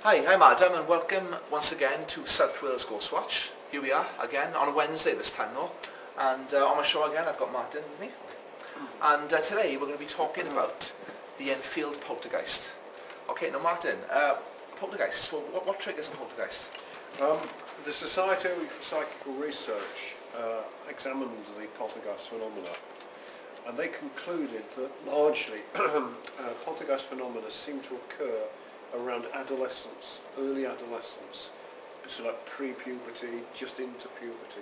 Hi, I'm Adam and welcome once again to South Wales Ghost Watch. Here we are again on a Wednesday this time though, and on my show again I've got Martin with me, and today we're going to be talking about the Enfield poltergeist. Okay, now Martin, poltergeist, well, what triggers a poltergeist? The Society for Psychical Research examined the poltergeist phenomena, and they concluded that largely poltergeist phenomena seem to occur around adolescence, early adolescence, so like pre-puberty, just into puberty,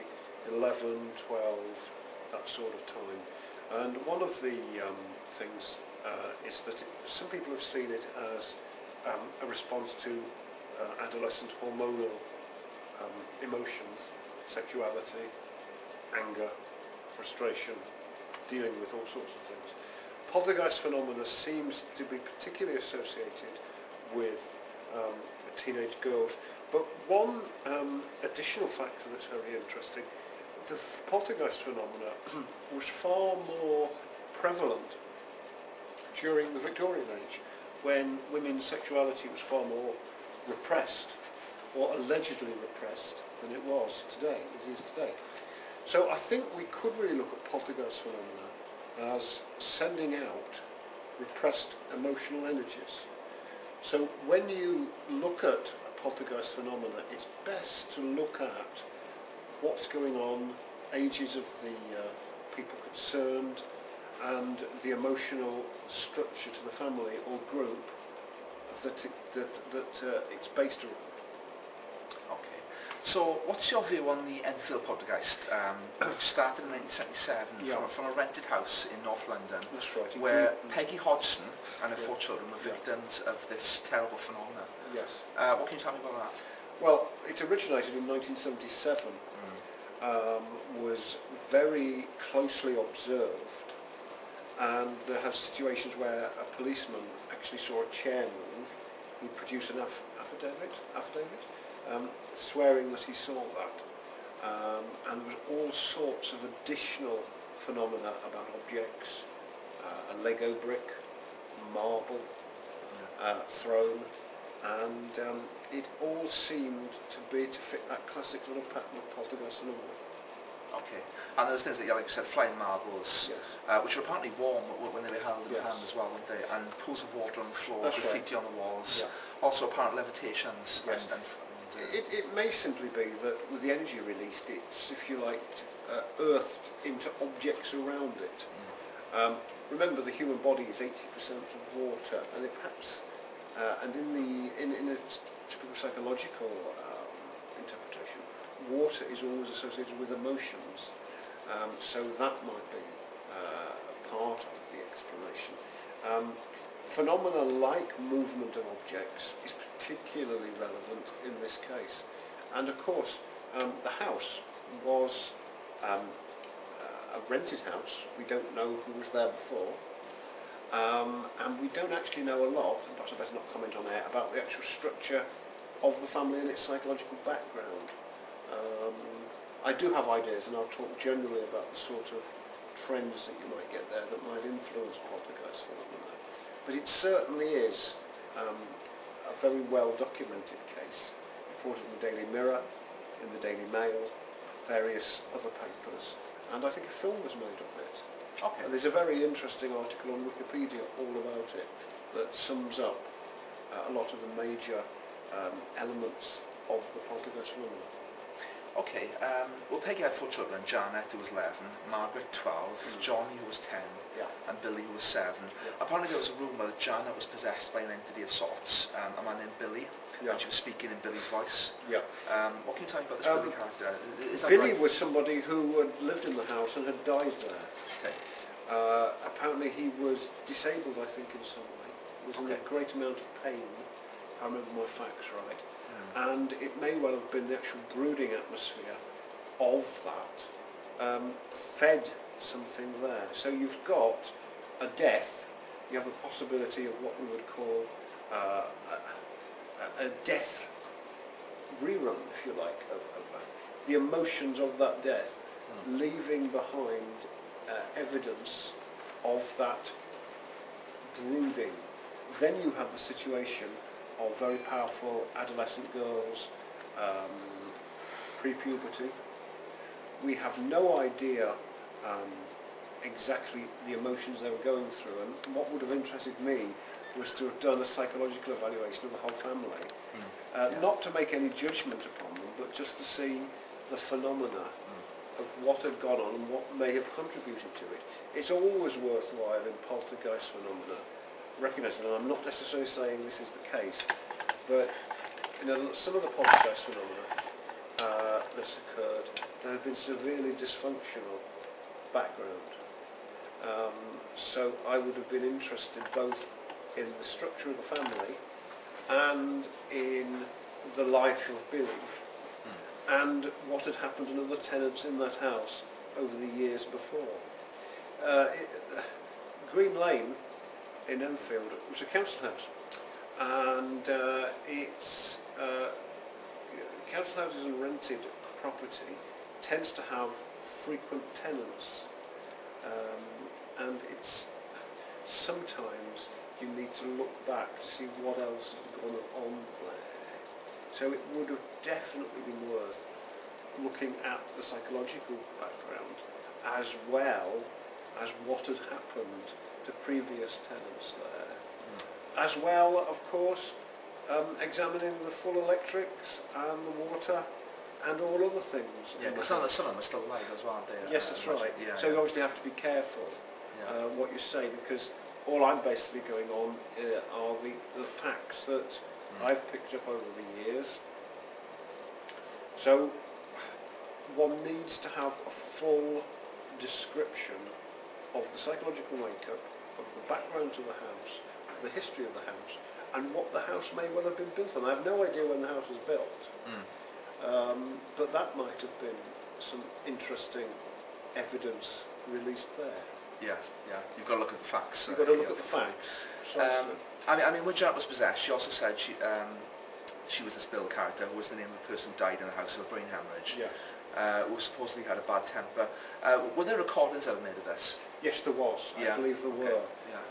11, 12, that sort of time. And one of the things is that some people have seen it as a response to adolescent hormonal emotions, sexuality, anger, frustration, dealing with all sorts of things. Poltergeist phenomena seems to be particularly associated with teenage girls, but one additional factor that's very interesting, the poltergeist phenomena was far more prevalent during the Victorian age, when women's sexuality was far more repressed, or allegedly repressed, than it was today, it is today. So I think we could really look at poltergeist phenomena as sending out repressed emotional energies. So when you look at a poltergeist phenomena, it's best to look at what's going on, ages of the people concerned, and the emotional structure to the family or group that it's based around. Okay, so what's your view on the Enfield poltergeist, which started in 1977 from a rented house in North London? That's right. Where Peggy Hodgson and her 4 children were victims of this terrible phenomenon. Yes. What can you tell me about that? Well, it originated in 1977, was very closely observed, and there have situations where a policeman actually saw a chair move. He produced an affidavit, swearing that he saw that, and there was all sorts of additional phenomena about objects, a Lego brick, marble, thrown, and it all seemed to fit that classic sort of pattern of poltergeist phenomena. Okay, and there was things like you said, flying marbles, yes. which were apparently warm when they were held in the Yes. hand as well, weren't they? And pools of water on the floor, That's graffiti right. on the walls, Yeah. also apparent levitations. Yes. It may simply be that with the energy released, it's, if you like, earthed into objects around it. Remember, the human body is 80% water, and it perhaps, and in a typical psychological interpretation, water is always associated with emotions, so that might be part of the explanation. Phenomena like movement of objects is particularly relevant in this case, and of course the house was a rented house. We don't know who was there before, and we don't actually know a lot, and perhaps I better not comment on air, about the actual structure of the family and its psychological background. I do have ideas, and I'll talk generally about the sort of trends that you might get there that might influence poltergeist phenomena. But it certainly is a very well documented case, reported in the Daily Mirror, in the Daily Mail, various other papers, and I think a film was made of it. Okay. There's a very interesting article on Wikipedia all about it that sums up a lot of the major elements of the poltergeist phenomena. Okay, well Peggy had 4 children, Janet who was 11, Margaret 12, Johnny who was 10, and Billy who was 7. Apparently there was a rumour that Janet was possessed by an entity of sorts, a man named Billy, and she was speaking in Billy's voice. What can you tell me about this Billy character? Billy was somebody who had lived in the house and had died there. Okay. Apparently he was disabled, I think, in some way. He was in a great amount of pain, if I remember my facts right. And it may well have been the actual brooding atmosphere of that fed something there. So you've got a death, you have the possibility of what we would call a death rerun, if you like, the emotions of that death, leaving behind evidence of that brooding. Then you have the situation of very powerful adolescent girls, pre-puberty. We have no idea exactly the emotions they were going through, and what would have interested me was to have done a psychological evaluation of the whole family. Not to make any judgment upon them, but just to see the phenomena of what had gone on and what may have contributed to it. It's always worthwhile in poltergeist phenomena recognising, and I'm not necessarily saying this is the case, but some of the poltergeist phenomena that's occurred, there have been severely dysfunctional background. So I would have been interested both in the structure of the family and in the life of Billy, and what had happened to other tenants in that house over the years before. Green Lane in Enfield was a council house, and council houses and rented property tends to have frequent tenants, and it's sometimes you need to look back to see what else has gone on there. So it would have definitely been worth looking at the psychological background as well as what had happened to previous tenants there. As well, of course, examining the full electrics and the water and all other things. Yeah, because some of them are still alive as well, aren't they? Yes, that's right. Yeah, so you obviously have to be careful what you say, because all I'm basically going on are the facts that I've picked up over the years. So one needs to have a full description of the psychological makeup, of the background to the house, of the history of the house, and what the house may well have been built on. I have no idea when the house was built, but that might have been some interesting evidence released there. Yeah, you've got to look at the facts. You've got to look at the facts. I mean, when Janet was possessed, she also said she was this Bill character, who was the name of the person who died in the house of a brain hemorrhage. Yes. Who supposedly had a bad temper. Were there recordings ever made of this? Yes, there was. I believe there were.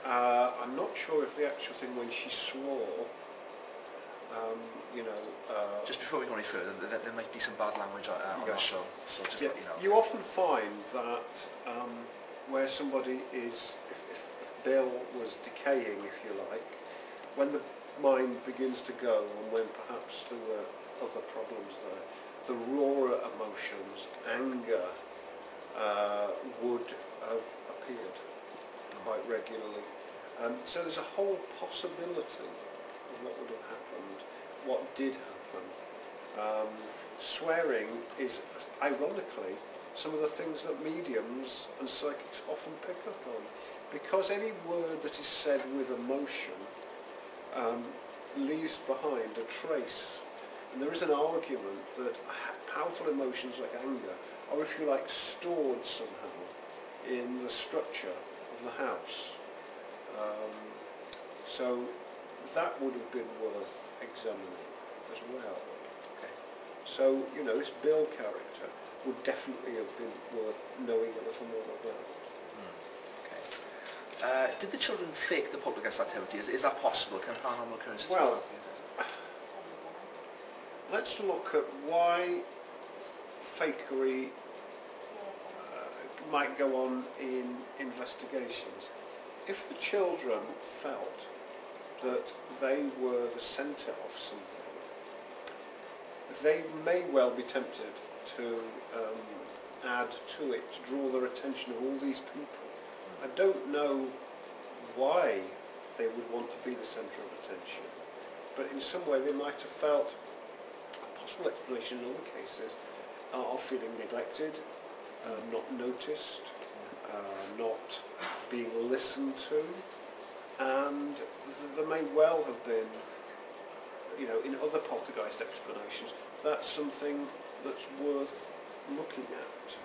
I'm not sure if the actual thing when she swore, just before we go any further, there might be some bad language on the show, so just let you know. You often find that where somebody is, if Bill was decaying, if you like, when the mind begins to go and when perhaps there were other problems there, the rawer emotions, anger, would have appeared quite regularly. So there's a whole possibility of what would have happened, what did happen. Swearing is, ironically, some of the things that mediums and psychics often pick up on, because any word that is said with emotion leaves behind a trace. And there is an argument that powerful emotions like anger are, if you like, stored somehow in the structure of the house. So that would have been worth examining as well. Okay. So, this Bill character would definitely have been worth knowing a little more about. Okay. Did the children fake the poltergeist activity? Is that possible? Can paranormal occurrences be Well, fabricated? let's look at why fakery might go on in investigations. If the children felt that they were the centre of something, they may well be tempted to add to it, to draw their attention of all these people. I don't know why they would want to be the centre of attention, but in some way they might have felt, a possible explanation in other cases, are feeling neglected, not noticed, not being listened to, and there may well have been, in other poltergeist explanations, that's something that's worth looking at.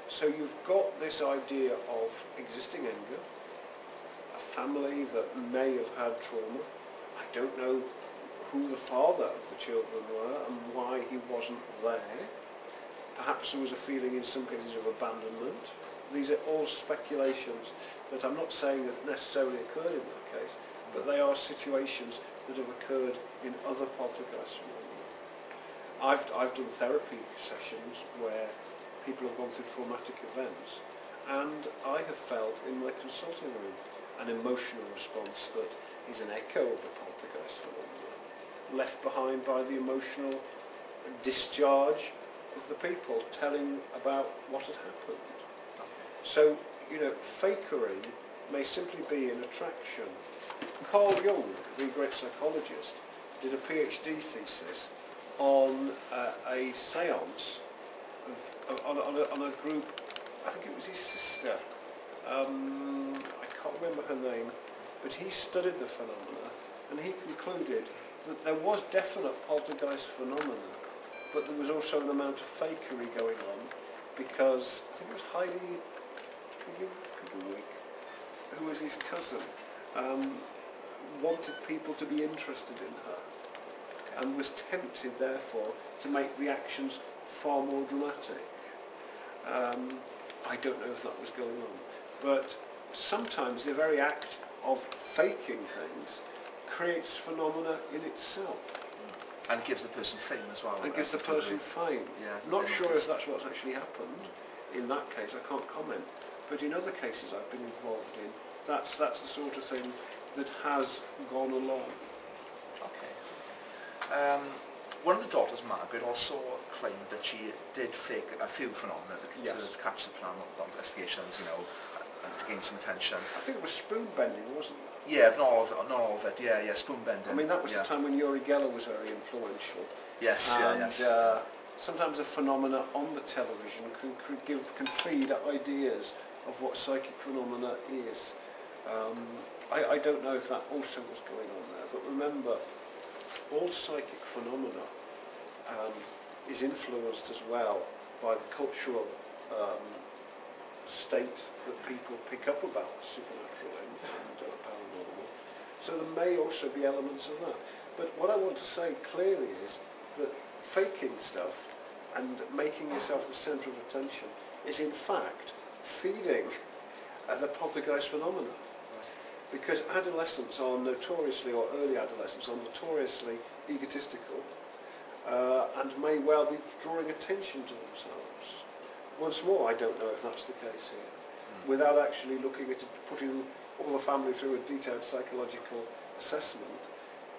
So you've got this idea of existing anger, a family that may have had trauma. I don't know who the father of the children were and why he wasn't there. Perhaps there was a feeling in some cases of abandonment. These are all speculations that I'm not saying that necessarily occurred in that case, but they are situations that have occurred in other poltergeist phenomena. I've done therapy sessions where people have gone through traumatic events, and I have felt in my consulting room an emotional response that is an echo of the poltergeist phenomena, left behind by the emotional discharge of the people telling about what had happened. So, fakery may simply be an attraction. Carl Jung, the great psychologist, did a PhD thesis on a séance on a group. I think it was his sister. I can't remember her name, but he studied the phenomena and he concluded that there was definite poltergeist phenomena, but there was also an amount of fakery going on because I think it was Heidi Pigglewig, who was his cousin, wanted people to be interested in her and was tempted therefore to make the actions far more dramatic. I don't know if that was going on, but sometimes the very act of faking things creates phenomena in itself. And it gives the person fame as well. And gives the person fame. Yeah, not sure if that's what's actually happened. In that case, I can't comment. But in other cases I've been involved in, that's the sort of thing that has gone along. Okay. One of the daughters, Margaret, also claimed that she did fake a few phenomena to catch the paranormal investigations, to gain some attention. I think it was spoon bending, wasn't it? Yeah, not all of it. Yeah, spoon bending. I mean, that was the time when Uri Geller was very influential. Yes, yes. Sometimes a phenomena on the television can feed ideas of what psychic phenomena is. I don't know if that also was going on there, but remember, all psychic phenomena is influenced as well by the cultural state that people pick up about supernatural and paranormal. So there may also be elements of that. But what I want to say clearly is that faking stuff and making yourself the centre of attention is in fact feeding the poltergeist phenomena. Because adolescents are notoriously, or early adolescents are notoriously egotistical and may well be drawing attention to themselves. Once more, I don't know if that's the case here. Without actually looking at it, putting all the family through a detailed psychological assessment,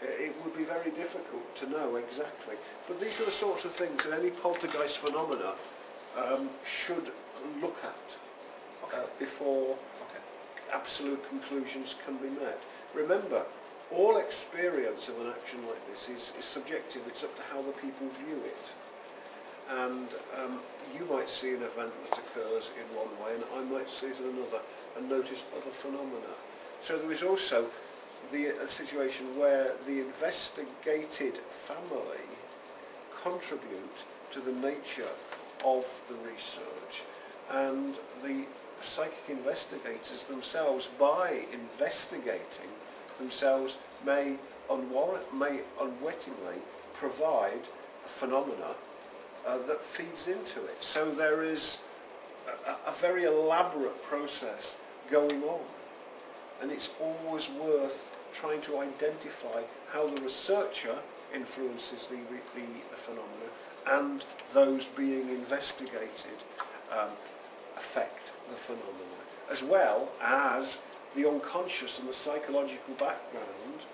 it would be very difficult to know exactly. But these are the sorts of things that any poltergeist phenomena should look at before absolute conclusions can be met. Remember, all experience of an action like this is subjective. It's up to how the people view it. And you might see an event that occurs in one way and I might see it in another and notice other phenomena. So there is also a situation where the investigated family contribute to the nature of the research, and the psychic investigators themselves, by investigating themselves, may unwittingly provide phenomena that feeds into it. So there is a very elaborate process going on, and it's always worth trying to identify how the researcher influences the phenomena and those being investigated affect the phenomena, as well as the unconscious and the psychological background,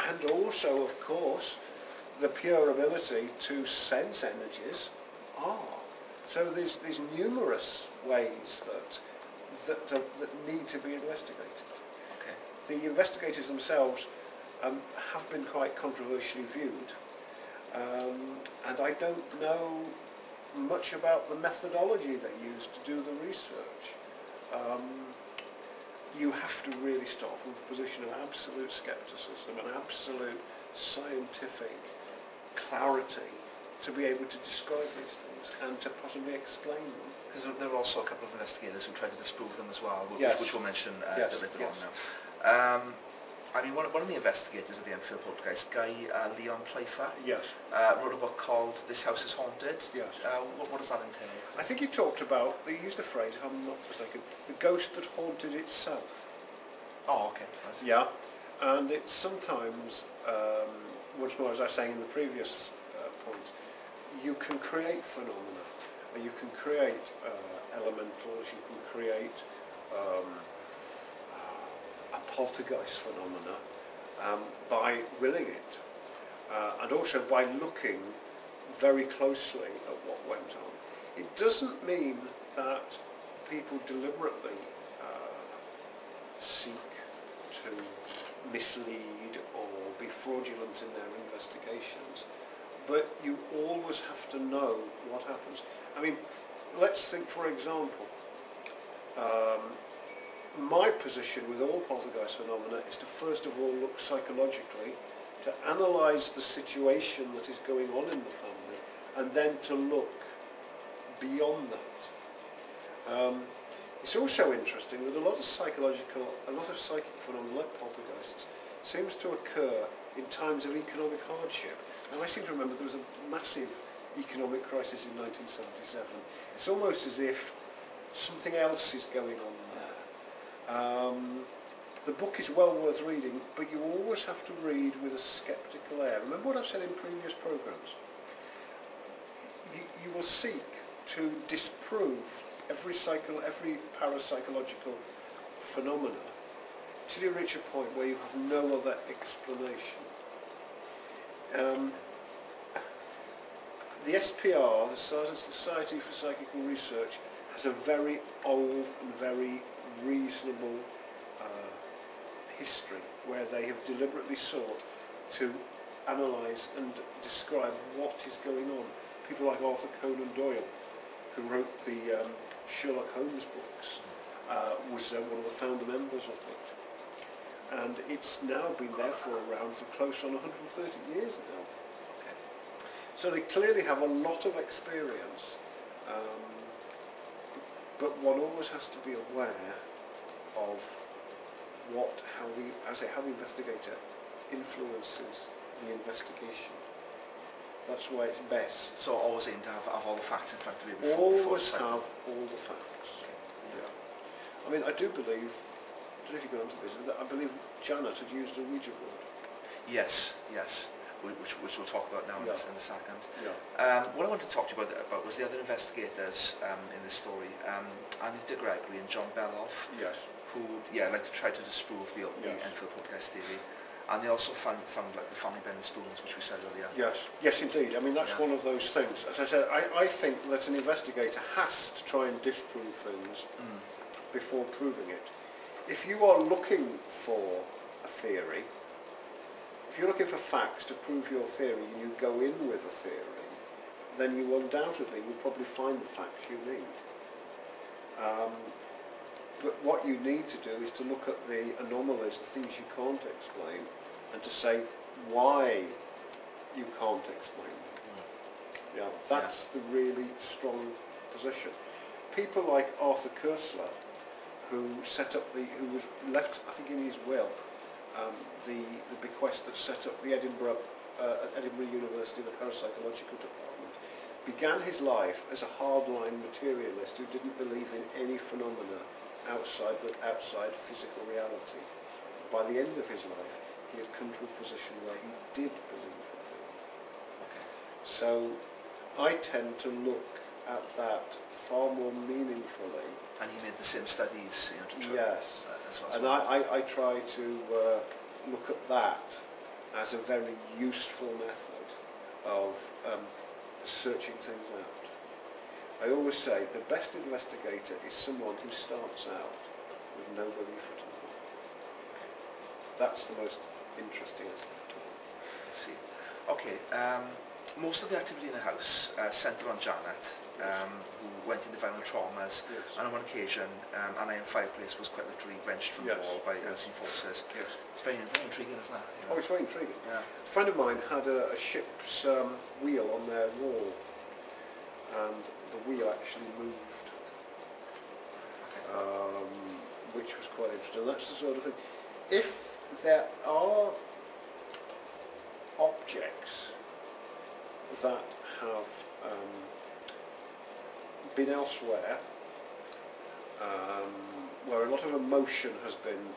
and also, of course, the pure ability to sense energies are. So there's numerous ways that need to be investigated. Okay. The investigators themselves have been quite controversially viewed, and I don't know much about the methodology they use to do the research. You have to really start from a position of absolute scepticism and absolute scientific clarity to be able to describe these things and to possibly explain them. Because there are also a couple of investigators who try to disprove them as well, which we'll mention later on now. I mean, one of the investigators of the Enfield poltergeist, Guy Leon Playfair, wrote a book called This House is Haunted. Yes. What does that entail? I think he talked about, they used the phrase, if I'm not mistaken, the ghost that haunted itself. Oh, okay. Right. Yeah. And it's sometimes, once more as I was saying in the previous point, you can create phenomena, and you can create elementals, you can create a poltergeist phenomena by willing it, and also by looking very closely at what went on. It doesn't mean that people deliberately seek to mislead or be fraudulent in their investigations, but you always have to know what happens. I mean, let's think, for example, my position with all poltergeist phenomena is to first of all look psychologically, to analyse the situation that is going on in the family, and then to look beyond that. It's also interesting that a lot of psychic phenomena like poltergeists seems to occur in times of economic hardship. Now I seem to remember there was a massive economic crisis in 1977. It's almost as if something else is going on there. The book is well worth reading, but you always have to read with a sceptical air. Remember what I've said in previous programmes. You will seek to disprove every parapsychological phenomena till you reach a point where you have no other explanation. The SPR, the Society for Psychical Research, has a very old and very reasonable history where they have deliberately sought to analyse and describe what is going on. People like Arthur Conan Doyle, who wrote the Sherlock Holmes books, was one of the founder members of it. And it's now been around for close on 130 years now. Okay. So they clearly have a lot of experience, but one always has to be aware of how the investigator influences the investigation. That's why it's best. So always aim to have all the facts in front of you Always have all the facts. Yeah. I mean, I do believe, I don't know if you got onto this, that I believe Janet had used a Ouija board. Yes, which we'll talk about now in a second. Yeah. What I wanted to talk to you about was the other investigators in this story, Anita Gregory and John Beloff. Yes. Who, like to try to disprove the enfield poltergeist theory, and they also found like the family bending spoons, which we said earlier. Yes, indeed. I mean, that's one of those things. As I said, I think that an investigator has to try and disprove things before proving it. If you are looking for a theory, if you're looking for facts to prove your theory, and you go in with a theory, then you undoubtedly will probably find the facts you need. But what you need to do is to look at the anomalies, the things you can't explain, and to say why you can't explain them. That's the really strong position. People like Arthur Koestler, who was left, I think in his will, the bequest that set up the Edinburgh University, the parapsychological department, began his life as a hardline materialist who didn't believe in any phenomena outside physical reality. By the end of his life, he had come to a position where he did believe in it. Okay. So I tend to look at that far more meaningfully. And he made the same studies, to try. Yes. As well. And I try to look at that as a very useful method of searching things out. I always say the best investigator is someone who starts out with no belief at all. That's the most interesting aspect of it. Let's see. Okay, most of the activity in the house centred on Janet, who went into violent traumas, and on one occasion an iron fireplace was quite literally wrenched from the wall by unseen forces. Yes. It's very intriguing, isn't it? Oh, it's very intriguing. Yeah. A friend of mine had a ship's wheel on their wall, and the wheel actually moved, which was quite interesting. That's the sort of thing. If there are objects that have been elsewhere, where a lot of emotion has been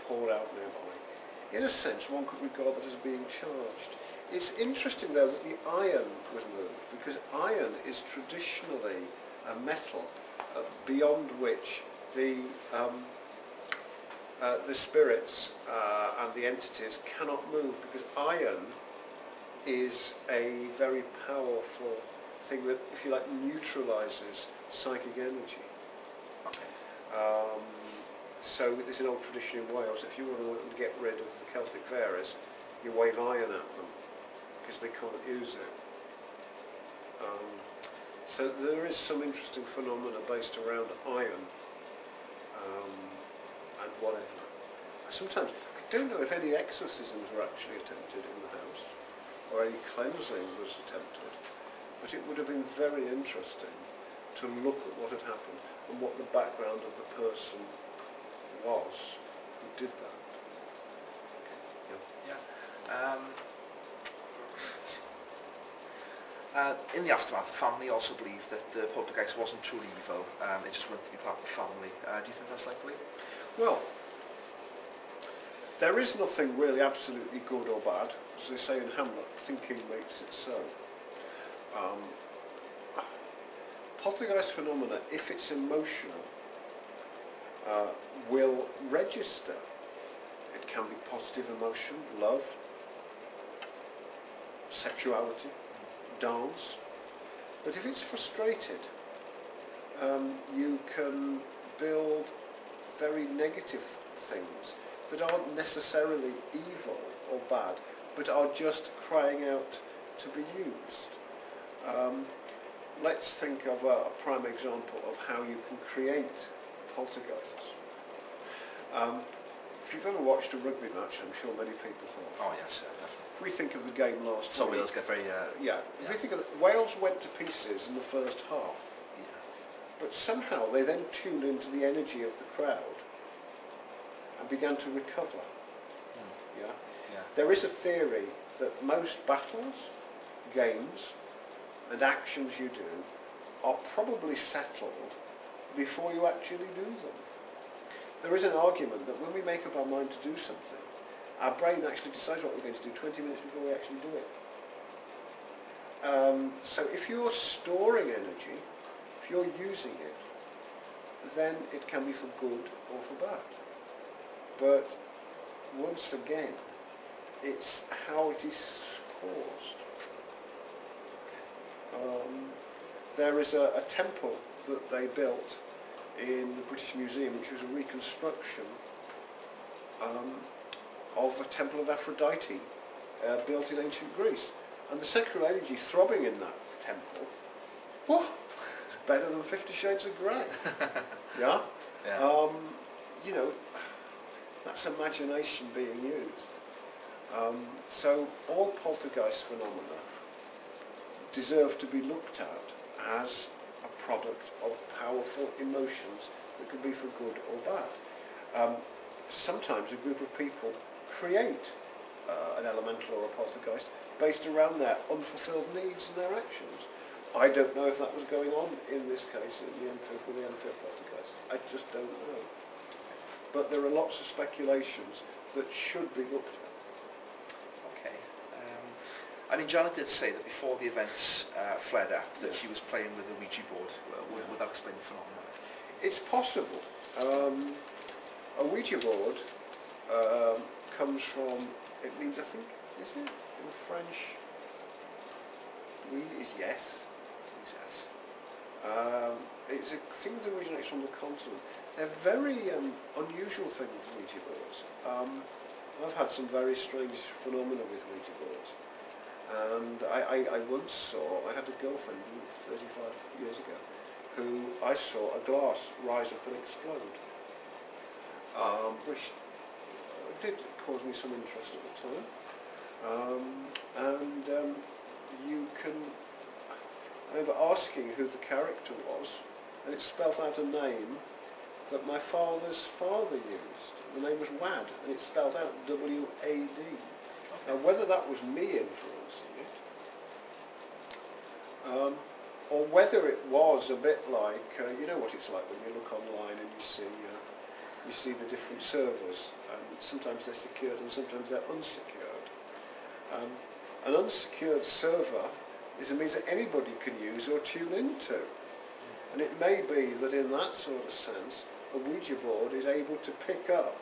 poured out nearby. In a sense, one could regard that as being charged. It's interesting though that the iron was moved, because iron is traditionally a metal beyond which the spirits and the entities cannot move, because iron is a very powerful thing that, if you like, neutralises psychic energy. Okay. So there's an old tradition in Wales, if you want to get rid of the Celtic fairies, you wave iron at them, because they can't use it. So there is some interesting phenomena based around iron and whatever. Sometimes, I don't know if any exorcisms were actually attempted in the house, or any cleansing was attempted, but it would have been very interesting to look at what had happened and what the background of the person was who did that. Yeah. In the aftermath, the family also believed that the poltergeist wasn't truly evil, it just wanted to be part of the family. Do you think that's likely? Well, there is nothing really absolutely good or bad. As they say in Hamlet, thinking makes it so. Poltergeist phenomena, if it's emotional, will register. It can be positive emotion, love, sexuality, dance. But if it's frustrated, you can build very negative things that aren't necessarily evil or bad, but are just crying out to be used. Let's think of a prime example of how you can create poltergeists. If you've ever watched a rugby match, I'm sure many people have. Oh yes, definitely. If we think of the game last Some night, Wales get very... If we think of Wales went to pieces in the first half, but somehow they then tuned into the energy of the crowd and began to recover. Yeah. There is a theory that most battles, games, and actions you do are probably settled before you actually do them. There is an argument that when we make up our mind to do something, our brain actually decides what we're going to do 20 minutes before we actually do it. So if you're storing energy, if you're using it, then it can be for good or for bad. But once again, it's how it is caused. There is a temple that they built in the British Museum, which was a reconstruction of a temple of Aphrodite built in ancient Greece. And the sexual energy throbbing in that temple, it's better than 50 Shades of Grey. Yeah? You know, that's imagination being used. So all poltergeist phenomena deserve to be looked at as a product of powerful emotions that could be for good or bad. Sometimes a group of people create an elemental or a poltergeist based around their unfulfilled needs and their actions. I don't know if that was going on in this case in the Enfield with the Enfield poltergeist. I just don't know. But there are lots of speculations that should be looked at. Okay. I mean, Janet did say that before the events flared up that she was playing with a Ouija board. Would that explain the phenomenon? It's possible. A Ouija board comes from, it means, I think, is it in French? Oui is yes. It's yes. It's a thing that originates from the continent. They're very unusual things, Ouija boards. I've had some very strange phenomena with Ouija boards. And I once saw, I had a girlfriend 35 years ago, who I saw a glass rise up and explode, which did cause me some interest at the time. You can, I remember asking who the character was, and it spelt out a name that my father's father used. The name was Wad, and it spelled out W-A-D. Now whether that was me influencing it, or whether it was a bit like, you know what it's like when you look online and you see you see the different servers, and sometimes they're secured and sometimes they're unsecured. An unsecured server is a means that anybody can use or tune into. And it may be that in that sort of sense, a Ouija board is able to pick up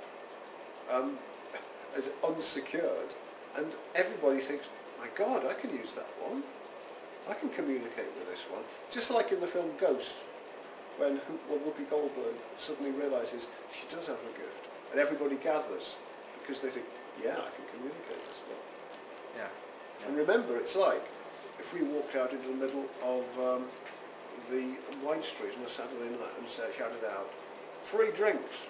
as unsecured, and everybody thinks, my God, I can use that one. I can communicate with this one. Just like in the film Ghost, when Whoopi Goldberg suddenly realises she does have a gift, and everybody gathers because they think, yeah, I can communicate this one. Yeah. And remember, it's like if we walked out into the middle of the wine street on a Saturday night and shouted out, free drinks.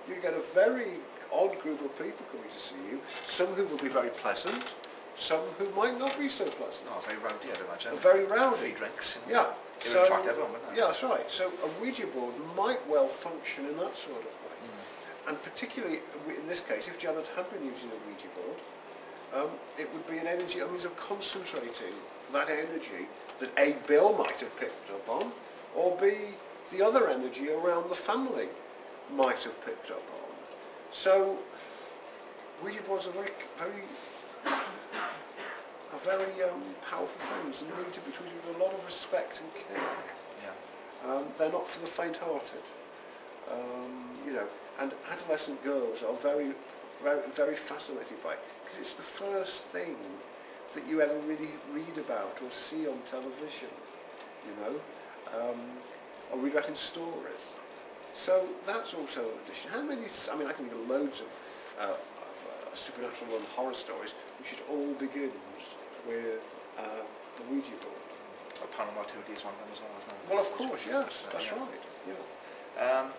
You get a very odd group of people coming to see you, some who will be very pleasant, some who might not be so pleasant. Oh, very rowdy, I'd imagine. Very rowdy. Free drinks. Yeah. It would attract everyone, wouldn't it? Yeah, that's right. So a Ouija board might well function in that sort of way. And particularly in this case, if Janet had been using a Ouija board, it would be an energy, a means of concentrating that energy that A, Bill might have picked up on, or B, the other energy around the family might have picked up on. So Ouija boards are very powerful things and need to be treated with a lot of respect and care. Yeah. They're not for the faint-hearted. You know, and adolescent girls are very, very fascinated by it because it's the first thing that you ever really read about or see on television, you know, or read about in stories. So that's also an addition. How many? I mean, I can think of loads of supernatural and horror stories, which it all begins with the Ouija board. So paranormal activity is one of them as well, isn't it? Well, of course, yes, that's right. Yeah.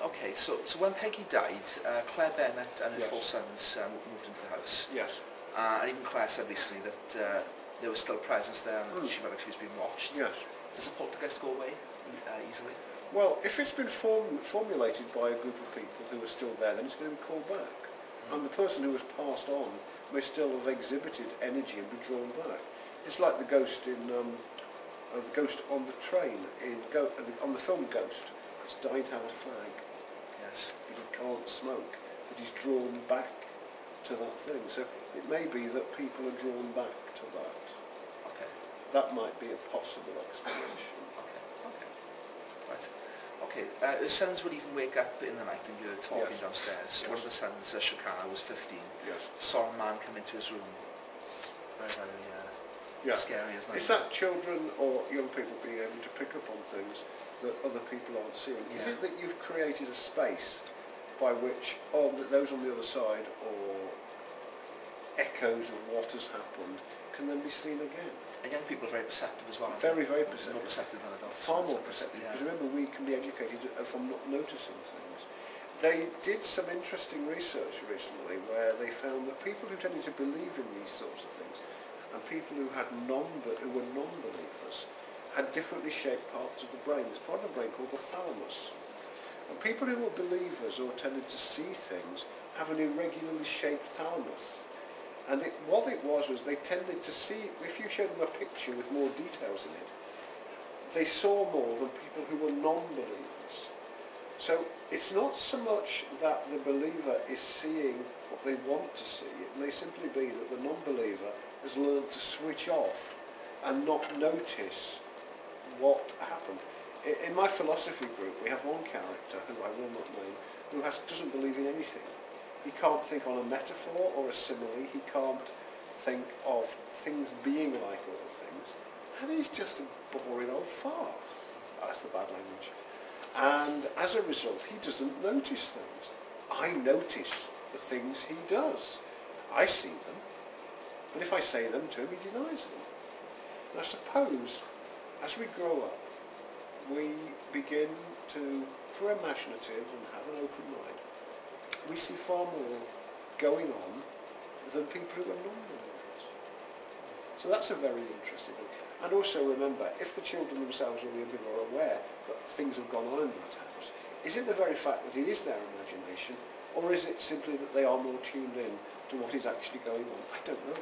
Okay, so when Peggy died, Claire Bennett and her Yes. 4 sons moved into the house. Yes. And even Claire said recently that there was still presence there and that she felt like she was being watched. Yes. Does a poltergeist go away easily? Well, if it's been formulated by a group of people who are still there, then it's going to be called back. And the person who has passed on may still have exhibited energy and be drawn back. It's like the ghost in the ghost on the train on the film Ghost. He's died to have a fag. Yes. But he can't smoke. But he's drawn back to that thing. So it may be that people are drawn back to that. Okay. That might be a possible explanation. Okay. Right. Okay. The sons would even wake up in the night and you're talking Yes. downstairs. Yes. One of the sons, Shakana, was 15. Yes. Saw a man come into his room. It's very, very scary, isn't it? Is that children or young people being able to pick up on things that other people aren't seeing? Is it that you've created a space by which those on the other side or echoes of what has happened can then be seen again? And young people are very perceptive as well. Very, very perceptive. More perceptive than adults. Far more perceptive. Because remember, we can be educated from not noticing things. They did some interesting research recently where they found that people who tended to believe in these sorts of things and people who were non-believers had differently shaped parts of the brain. There's part of the brain called the thalamus. And people who were believers or tended to see things have an irregularly shaped thalamus. And what it was they tended to see, if you show them a picture with more details in it, they saw more than people who were non-believers. So it's not so much that the believer is seeing what they want to see. It may simply be that the non-believer has learned to switch off and not notice what happened. In my philosophy group, we have one character, who I will not name, who doesn't believe in anything. He can't think on a metaphor or a simile. He can't think of things being like other things. And he's just a boring old fart. That's the bad language. And as a result, he doesn't notice things. I notice the things he does. I see them. But if I say them to him, he denies them. And I suppose, as we grow up, we begin to, if we're imaginative and have an open mind, we see far more going on than people who are non-believers. So that's a very interesting thing. And also remember, if the children themselves or the young people are aware that things have gone on in that house, is it the very fact that it is their imagination, or is it simply that they are more tuned in to what is actually going on? I don't know.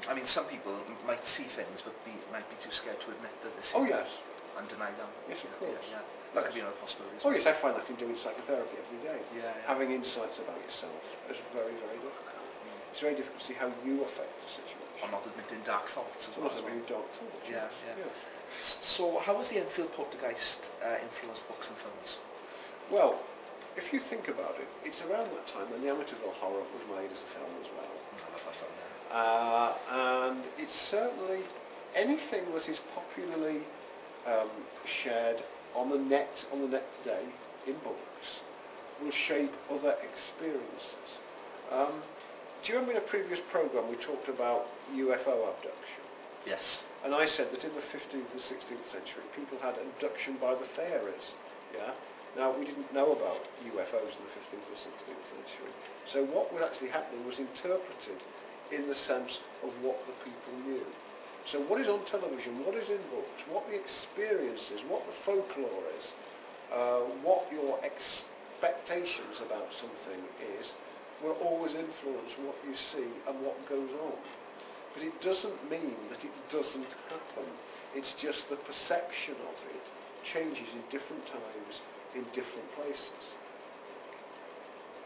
I mean, some people might see things but might be too scared to admit that they see Oh them. yes, and deny them. Yes, of course. Yeah. That could be another possibility. Oh yes, I find that in doing psychotherapy every day. Yeah. Having insights about yourself is very, very difficult. It's very difficult to see how you affect the situation. Or not admitting dark thoughts as well. Not admitting dark thoughts, Yeah, yes. yeah. Yes. So how has the Enfield poltergeist influenced books and films? Well, if you think about it, it's around that time when the Amityville Horror was made as a film as well. I love that film, yeah. And it's certainly anything that is popularly shared on the net today in books will shape other experiences. Do you remember in a previous programme we talked about UFO abduction? Yes. And I said that in the 15th and 16th century people had abduction by the fairies. Yeah. Now we didn't know about UFOs in the 15th or 16th century. So what was actually happening was interpreted in the sense of what the people knew. So what is on television, what is in books, what the experience is, what the folklore is, what your expectations about something is, will always influence what you see and what goes on. But it doesn't mean that it doesn't happen. It's just the perception of it changes in different times, in different places.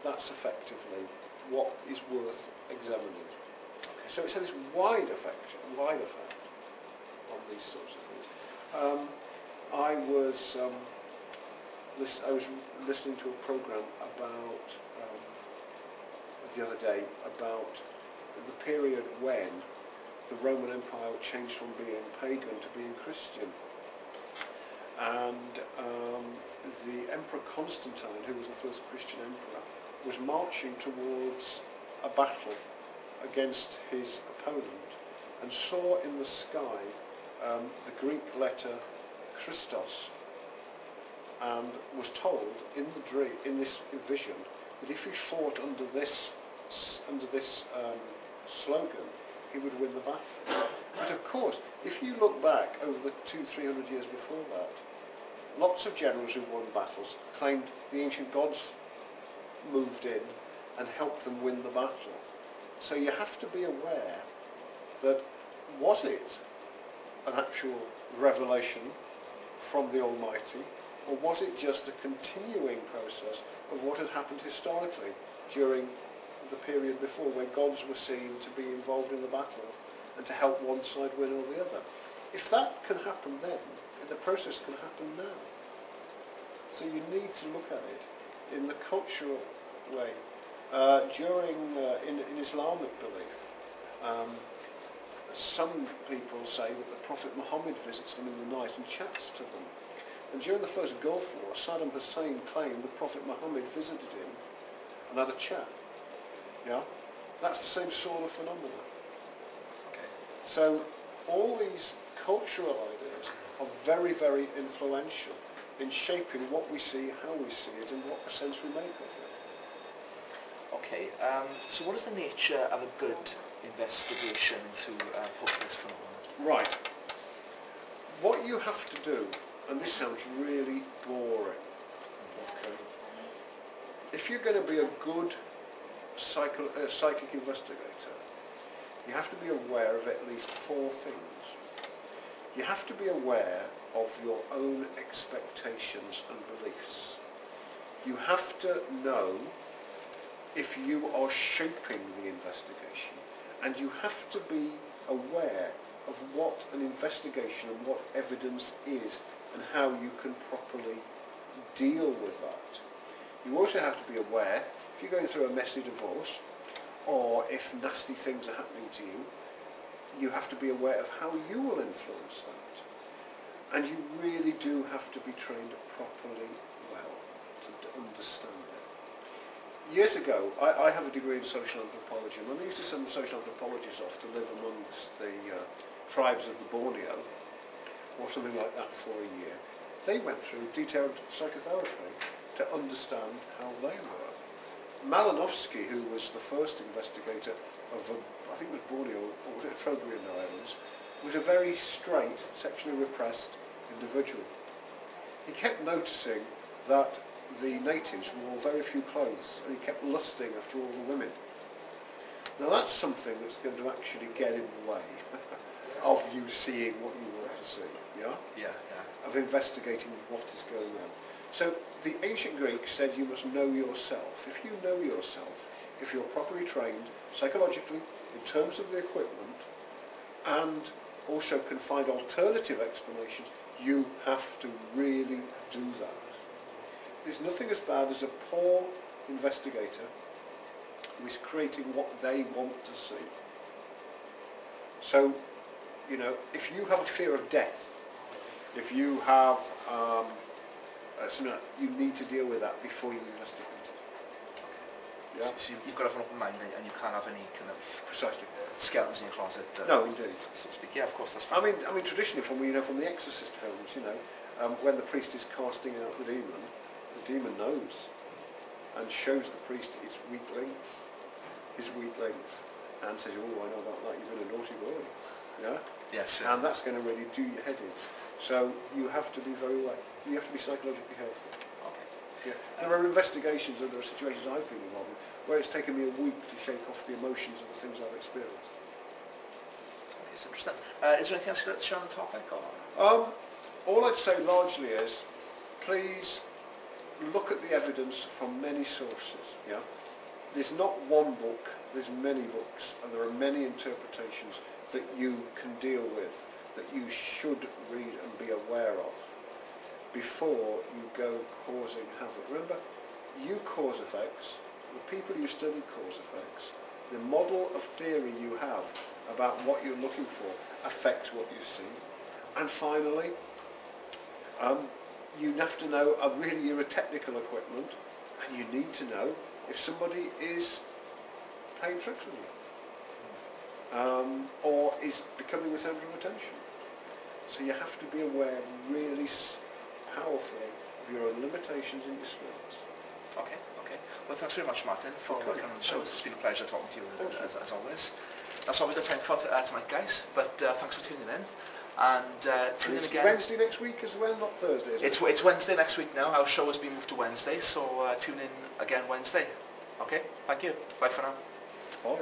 That's effectively what is worth examining. Okay. So it's had this wide effect on these sorts of things. I was listening to a program about the other day about the period when the Roman Empire changed from being pagan to being Christian, and the Emperor Constantine, who was the first Christian emperor, was marching towards a battle against his opponent and saw in the sky the Greek letter Christos, and was told in the dream, in this vision, that if he fought under this slogan, he would win the battle. But of course, if you look back over the 200-300 years before that, lots of generals who won battles claimed the ancient gods moved in and helped them win the battle. So you have to be aware that, was it an actual revelation from the Almighty, or was it just a continuing process of what had happened historically during the period before, where gods were seen to be involved in the battle and to help one side win or the other? If that can happen then, the process can happen now. So you need to look at it in the cultural way. In Islamic belief, some people say that the Prophet Muhammad visits them in the night and chats to them. And during the first Gulf War, Saddam Hussein claimed the Prophet Muhammad visited him and had a chat. Yeah? That's the same sort of phenomena. Okay. So all these cultural ideas are very, very influential in shaping what we see, how we see it, and what sense we make of it. Okay, so what is the nature of a good investigation into poltergeist phenomena? Right. What you have to do, and this sounds really boring, okay, if you're going to be a good psychic investigator, you have to be aware of at least four things. You have to be aware of your own expectations and beliefs. You have to know if you are shaping the investigation, and you have to be aware of what an investigation and what evidence is and how you can properly deal with that. You also have to be aware, if you're going through a messy divorce, or if nasty things are happening to you, you have to be aware of how you will influence that. And you really do have to be trained properly well to understand it. Years ago, I have a degree in social anthropology, and when I used to send social anthropologists off to live amongst the tribes of the Borneo, or something like that, for a year, they went through detailed psychotherapy to understand how they were. Malinowski, who was the first investigator of, I think it was Borneo, or was it Trobriand Islands, was a very straight, sexually repressed individual. He kept noticing that the natives wore very few clothes, and he kept lusting after all the women. Now that's something that's going to actually get in the way of you seeing what you want to see, yeah? Yeah, yeah. Of investigating what is going on. So the ancient Greeks said you must know yourself. If you know yourself, if you're properly trained psychologically in terms of the equipment and also can find alternative explanations, you have to really do that. There's nothing as bad as a poor investigator who is creating what they want to see. So, you know, if you have a fear of death, if you have you need to deal with that before you investigate it. Yeah? So you've got to have an open mind, and you can't have any kind of Precisely. skeletons in your closet. No, indeed. So to speak. Yeah, of course, that's fine. I mean, traditionally, from from the Exorcist films, when the priest is casting out the demon knows and shows the priest his weak links, and says, "Oh, I know about that. You've been a naughty boy." Yeah. Yes. And that's going to really do your head in. So you have to be very well. You have to be psychologically healthy. Okay. Yeah. There are investigations and there are situations I've been involved in where it's taken me a week to shake off the emotions of the things I've experienced. Okay, it's interesting. Is there anything else you'd like to share on the topic? Or? All I'd say largely is, please look at the evidence from many sources. Yeah. There's not one book. There's many books, and there are many interpretations that you can deal with, that you should read and be aware of before you go causing havoc. Remember, you cause effects, the people you study cause effects, the model of theory you have about what you're looking for affects what you see. And finally, you have to know really your technical equipment, and you need to know if somebody is playing tricks on you, or is becoming the centre of attention. So you have to be aware really powerfully of your own limitations and your strengths. Okay, okay. Well, thanks very much, Martin, for coming on the show. It's been a pleasure talking to you, as always. That's all we've got time for tonight, guys. But thanks for tuning in. And tune in again. Wednesday next week as well, not Thursday, is it? It's Wednesday next week now. Our show has been moved to Wednesday, so tune in again Wednesday. Okay, thank you. Bye for now. Bye.